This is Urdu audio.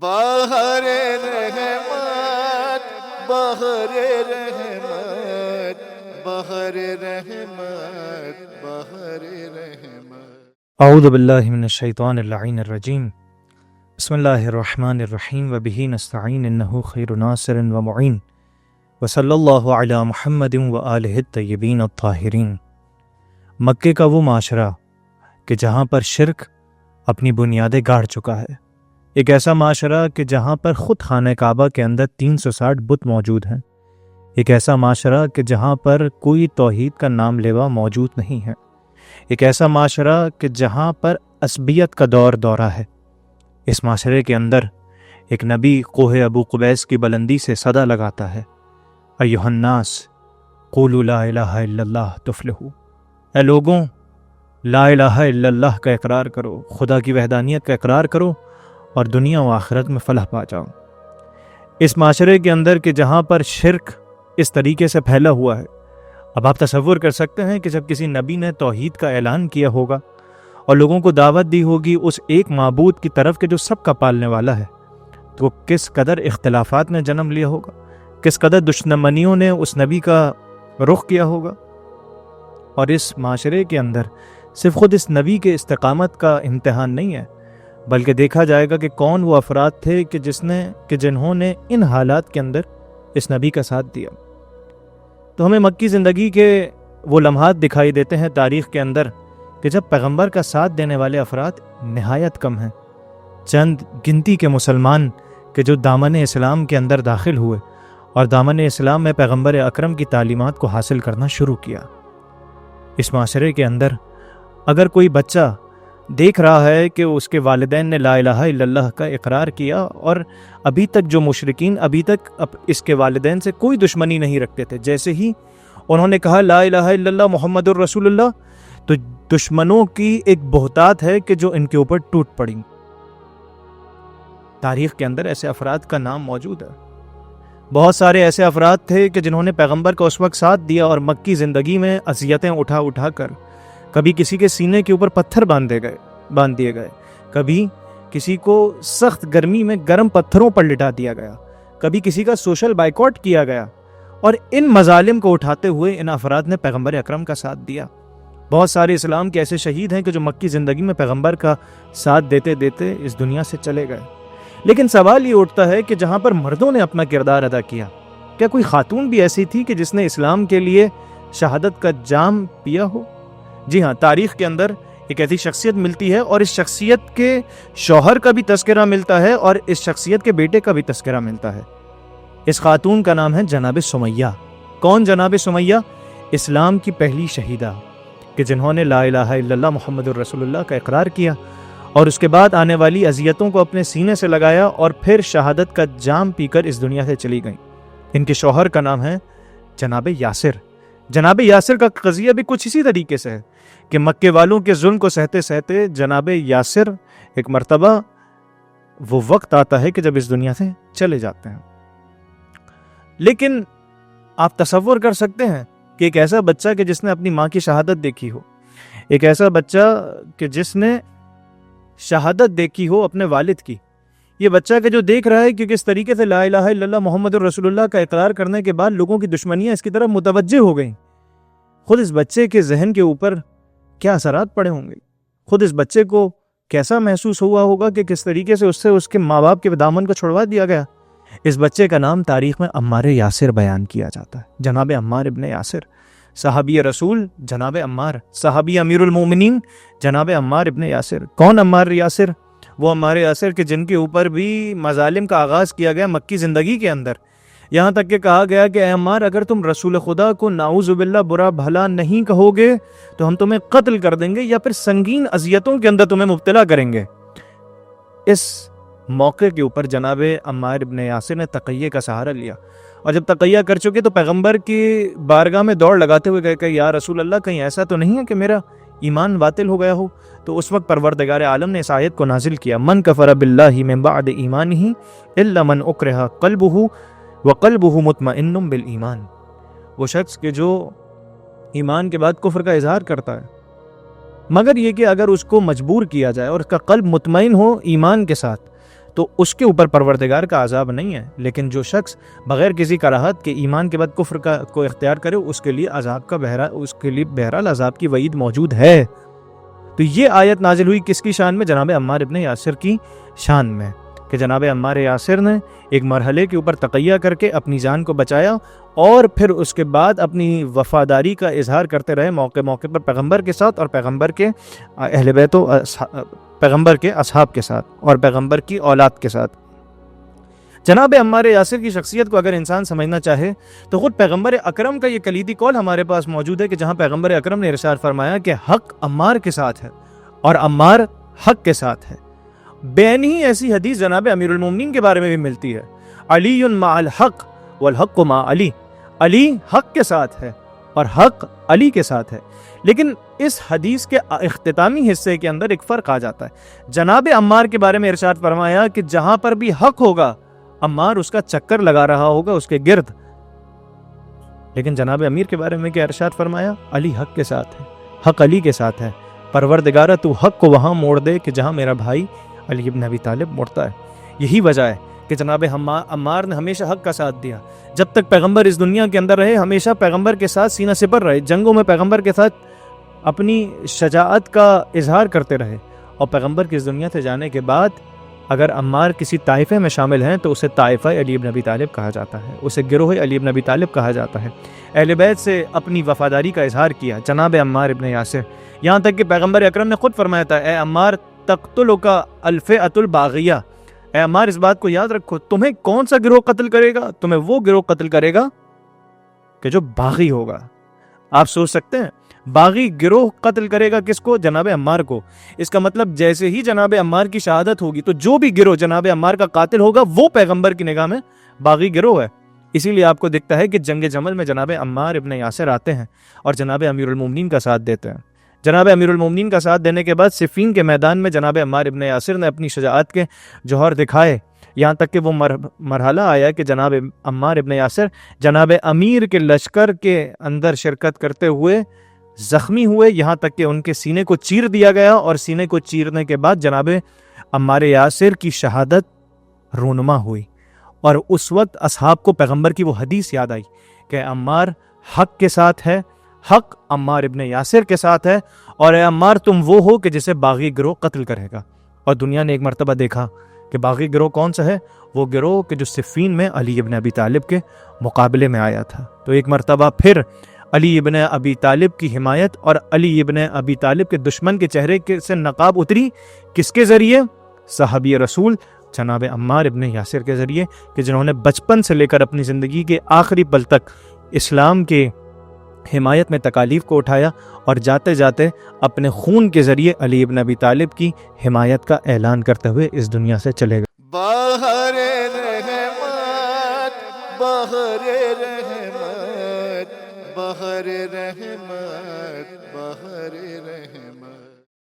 بہر رحمت بہر رحمت بہر رحمت بہر رحمت۔ اعوذ باللہ من الشیطان اللعین الرجیم، بسم اللہ الرحمن الرحیم وبہ نستعین انہ خیر ناصر ومعین وصلی اللہ علی محمد وآلہ الطیبین الطاہرین۔ مکے کا وہ معاشرہ کہ جہاں پر شرک اپنی بنیادیں گاڑ چکا ہے، ایک ایسا معاشرہ کہ جہاں پر خود خانہ کعبہ کے اندر 360 بت موجود ہیں، ایک ایسا معاشرہ کہ جہاں پر کوئی توحید کا نام لیوا موجود نہیں ہے، ایک ایسا معاشرہ کہ جہاں پر عصبیت کا دورہ ہے۔ اس معاشرے کے اندر ایک نبی کوہ ابو قبیس کی بلندی سے صدا لگاتا ہے، ایھا الناس قولوا لا الہ الا اللہ تفلحوا، اے لوگوں لا الہ الا اللہ کا اقرار کرو، خدا کی وحدانیت کا اقرار کرو اور دنیا و آخرت میں فلاح پا جاؤ۔ اس معاشرے کے اندر کہ جہاں پر شرک اس طریقے سے پھیلا ہوا ہے، اب آپ تصور کر سکتے ہیں کہ جب کسی نبی نے توحید کا اعلان کیا ہوگا اور لوگوں کو دعوت دی ہوگی اس ایک معبود کی طرف کہ جو سب کا پالنے والا ہے، تو کس قدر اختلافات نے جنم لیا ہوگا، کس قدر دشمنیوں نے اس نبی کا رخ کیا ہوگا۔ اور اس معاشرے کے اندر صرف خود اس نبی کے استقامت کا امتحان نہیں ہے، بلکہ دیکھا جائے گا کہ کون وہ افراد تھے کہ جنہوں نے ان حالات کے اندر اس نبی کا ساتھ دیا۔ تو ہمیں مکی زندگی کے وہ لمحات دکھائی دیتے ہیں تاریخ کے اندر کہ جب پیغمبر کا ساتھ دینے والے افراد نہایت کم ہیں، چند گنتی کے مسلمان کہ جو دامن اسلام کے اندر داخل ہوئے اور دامن اسلام میں پیغمبر اکرم کی تعلیمات کو حاصل کرنا شروع کیا۔ اس معاشرے کے اندر اگر کوئی بچہ دیکھ رہا ہے کہ اس کے والدین نے لا الہ الا اللہ کا اقرار کیا اور ابھی تک جو مشرکین ابھی تک اس کے والدین سے کوئی دشمنی نہیں رکھتے تھے، جیسے ہی انہوں نے کہا لا الہ الا اللہ محمد الرسول اللہ، تو دشمنوں کی ایک بہتات ہے کہ جو ان کے اوپر ٹوٹ پڑی۔ تاریخ کے اندر ایسے افراد کا نام موجود ہے، بہت سارے ایسے افراد تھے کہ جنہوں نے پیغمبر کا اس وقت ساتھ دیا اور مکی زندگی میں اذیتیں اٹھا کر کبھی کسی کے سینے کے اوپر پتھر باندھ دیے گئے، کبھی کسی کو سخت گرمی میں گرم پتھروں پر لٹا دیا گیا، کبھی کسی کا سوشل بائیکاٹ کیا گیا، اور ان مظالم کو اٹھاتے ہوئے ان افراد نے پیغمبر اکرم کا ساتھ دیا۔ بہت سارے اسلام کے ایسے شہید ہیں کہ جو مکی زندگی میں پیغمبر کا ساتھ دیتے دیتے اس دنیا سے چلے گئے۔ لیکن سوال یہ اٹھتا ہے کہ جہاں پر مردوں نے اپنا کردار ادا کیا، کیا کوئی خاتون بھی ایسی تھی کہ جس نے اسلام کے لیے شہادت کا جام پیا ہو؟ جی ہاں، تاریخ کے اندر ایک ایسی شخصیت ملتی ہے اور اس شخصیت کے شوہر کا بھی تذکرہ ملتا ہے اور اس شخصیت کے بیٹے کا بھی تذکرہ ملتا ہے۔ اس خاتون کا نام ہے جناب سمیہ۔ کون جناب سمیہ؟ اسلام کی پہلی شہیدہ کہ جنہوں نے لا الہ الا اللہ محمد الرسول اللہ کا اقرار کیا اور اس کے بعد آنے والی اذیتوں کو اپنے سینے سے لگایا اور پھر شہادت کا جام پی کر اس دنیا سے چلی گئیں۔ ان کے شوہر کا نام ہے جناب یاسر۔ جناب یاسر کا قضیہ بھی کچھ اسی طریقے سے ہے کہ مکے والوں کے ظلم کو سہتے سہتے جناب یاسر ایک مرتبہ وہ وقت آتا ہے کہ جب اس دنیا سے چلے جاتے ہیں۔ لیکن آپ تصور کر سکتے ہیں کہ ایک ایسا بچہ کہ جس نے اپنی ماں کی شہادت دیکھی ہو، ایک ایسا بچہ کہ جس نے شہادت دیکھی ہو اپنے والد کی، یہ بچہ کہ جو دیکھ رہا ہے کہ کس طریقے سے لا الہ الا اللہ محمد الرسول اللہ کا اقرار کرنے کے بعد لوگوں کی دشمنیاں اس کی طرف متوجہ ہو گئیں، خود اس بچے کے ذہن کے اوپر کیا اثرات پڑے ہوں گے؟ خود اس بچے کو کیسا محسوس ہوا ہوگا کہ کس طریقے سے اس کے ماں باپ کے دامن کو چھڑوا دیا گیا؟ اس بچے کا نام تاریخ میں عمار یاسر بیان کیا جاتا ہے، جناب عمار ابن یاسر، صحابی رسول جناب عمار، صحابی امیر المومنین جناب عمار ابن یاسر۔ کون عمار یاسر؟ وہ عمار یاسر کہ جن کے اوپر بھی مظالم کا آغاز کیا گیا مکی زندگی کے اندر، یہاں تک کہ کہا گیا کہ اے عمار اگر تم رسول خدا کو نعوذ باللہ برا بھلا نہیں کہو گے تو ہم تمہیں قتل کر دیں گے یا پھر سنگین اذیتوں کے اندر تمہیں مبتلا کریں گے۔ اس موقع کے اوپر جناب عمار ابن یاسر نے تقیہ کا سہارا لیا، اور جب تقیہ کر چکے تو پیغمبر کی بارگاہ میں دوڑ لگاتے ہوئے کہے کہ یا رسول اللہ کہیں ایسا تو نہیں ہے کہ میرا ایمان باطل ہو گیا ہو؟ تو اس وقت پروردگار عالم نے اس آیت کو نازل کیا، من کفر باللہ من بعد ایمانہ الا من اکرہ قلبہ وقلبہ مطمئن بالایمان۔ وہ شخص کہ جو ایمان کے بعد کفر کا اظہار کرتا ہے، مگر یہ کہ اگر اس کو مجبور کیا جائے اور اس کا قلب مطمئن ہو ایمان کے ساتھ تو اس کے اوپر پروردگار کا عذاب نہیں ہے، لیکن جو شخص بغیر کسی کراہت کے ایمان کے بعد کفر کو اختیار کرے اس کے لیے بہرحال عذاب کی وعید موجود ہے۔ تو یہ آیت نازل ہوئی کس کی شان میں؟ جناب عمار ابن یاسر کی شان میں، کہ جناب عمار یاسر نے ایک مرحلے کے اوپر تقیہ کر کے اپنی جان کو بچایا، اور پھر اس کے بعد اپنی وفاداری کا اظہار کرتے رہے موقع موقع پر پیغمبر کے ساتھ اور پیغمبر کے اہل بیت و پیغمبر کے اصحاب کے ساتھ اور پیغمبر کی اولاد کے ساتھ۔ جناب عمار یاسر کی شخصیت کو اگر انسان سمجھنا چاہے تو خود پیغمبر اکرم کا یہ کلیدی قول ہمارے پاس موجود ہے، کہ جہاں پیغمبر اکرم نے ارشاد فرمایا کہ حق عمار کے ساتھ ہے اور عمار حق کے ساتھ ہے۔ بین ہی ایسی حدیث جناب امیر المومنین کے بارے میں بھی ملتی ہے، علی مع الحق والحق مع علی، علی حق کے ساتھ ہے اور حق علی کے ساتھ ہے۔ لیکن اس حدیث کے اختتامی حصے کے اندر ایک فرق آ جاتا ہے۔ جناب عمار کے بارے میں ارشاد فرمایا کہ جہاں پر بھی حق ہوگا عمار اس کا چکر لگا رہا ہوگا اس کے گرد، لیکن جناب امیر کے بارے میں کیا ارشاد فرمایا؟ علی حق کے ساتھ ہے، حق علی کے ساتھ ہے۔ پروردگارہ تو حق کو وہاں موڑ دے کہ جہاں میرا بھائی علی ابن ابی طالب موڑتا ہے۔ یہی وجہ ہے کہ جناب عمار نے ہمیشہ حق کا ساتھ دیا، جب تک پیغمبر اس دنیا کے اندر رہے ہمیشہ پیغمبر کے ساتھ سینہ سپر رہے، جنگوں میں پیغمبر کے ساتھ اپنی شجاعت کا اظہار کرتے رہے، اور پیغمبر کی اس دنیا سے جانے کے بعد اگر عمار کسی طائفے میں شامل ہیں تو اسے طائفہ علی ابن ابی طالب کہا جاتا ہے، اسے گروہ علی ابن ابی طالب کہا جاتا ہے۔ اہل بیت سے اپنی وفاداری کا اظہار کیا جناب عمار ابن یاسر، یہاں تک کہ پیغمبر اکرم نے خود فرمایا تھا، اے عمار تقتلک الفئۃ الباغیہ، اے عمار اس بات کو یاد رکھو، تمہیں کون سا گروہ قتل کرے گا؟ تمہیں وہ گروہ قتل کرے گا کہ جو باغی ہوگا۔ آپ سوچ سکتے ہیں باغی گروہ قتل کرے گا کس کو؟ جناب عمار کو۔ اس کا مطلب جیسے ہی جناب عمار کی شہادت ہوگی تو جو بھی گروہ جناب عمار کا قاتل ہوگا وہ پیغمبر کی نگاہ میں باغی گروہ ہے۔ اسی لیے آپ کو دکھتا ہے کہ جنگ جمل میں جناب عمار ابن یاسر آتے ہیں اور جناب امیر المومنین کا ساتھ دیتے ہیں۔ جناب امیر المومنین کا ساتھ دینے کے بعد صفین کے میدان میں جناب عمار ابن یاسر نے اپنی شجاعت کے جوہر دکھائے، یہاں تک کہ وہ مرحلہ آیا کہ جناب عمار ابن یاسر جناب امیر کے لشکر کے اندر شرکت کرتے ہوئے زخمی ہوئے، یہاں تک کہ ان کے سینے کو چیر دیا گیا، اور سینے کو چیرنے کے بعد جناب عمار یاسر کی شہادت رونما ہوئی۔ اور اس وقت اصحاب کو پیغمبر کی وہ حدیث یاد آئی کہ عمار حق کے ساتھ ہے، حق عمار ابن یاسر کے ساتھ ہے، اور اے عمار تم وہ ہو کہ جسے باغی گروہ قتل کرے گا۔ اور دنیا نے ایک مرتبہ دیکھا کہ باغی گروہ کون سا ہے، وہ گروہ کہ جو صفین میں علی ابن ابی طالب کے مقابلے میں آیا تھا۔ تو ایک مرتبہ پھر علی ابن ابی طالب کی حمایت اور علی ابن ابی طالب کے دشمن کے چہرے سے نقاب اتری، کس کے ذریعے؟ صحابی رسول جناب عمار ابن یاسر کے ذریعے، کہ جنہوں نے بچپن سے لے کر اپنی زندگی کے آخری پل تک اسلام کے حمایت میں تکالیف کو اٹھایا، اور جاتے جاتے اپنے خون کے ذریعے علی ابن ابی طالب کی حمایت کا اعلان کرتے ہوئے اس دنیا سے چلے گئے۔ بہر رحمت، بہر رحمت، بہر رحمت، بہر رحمت۔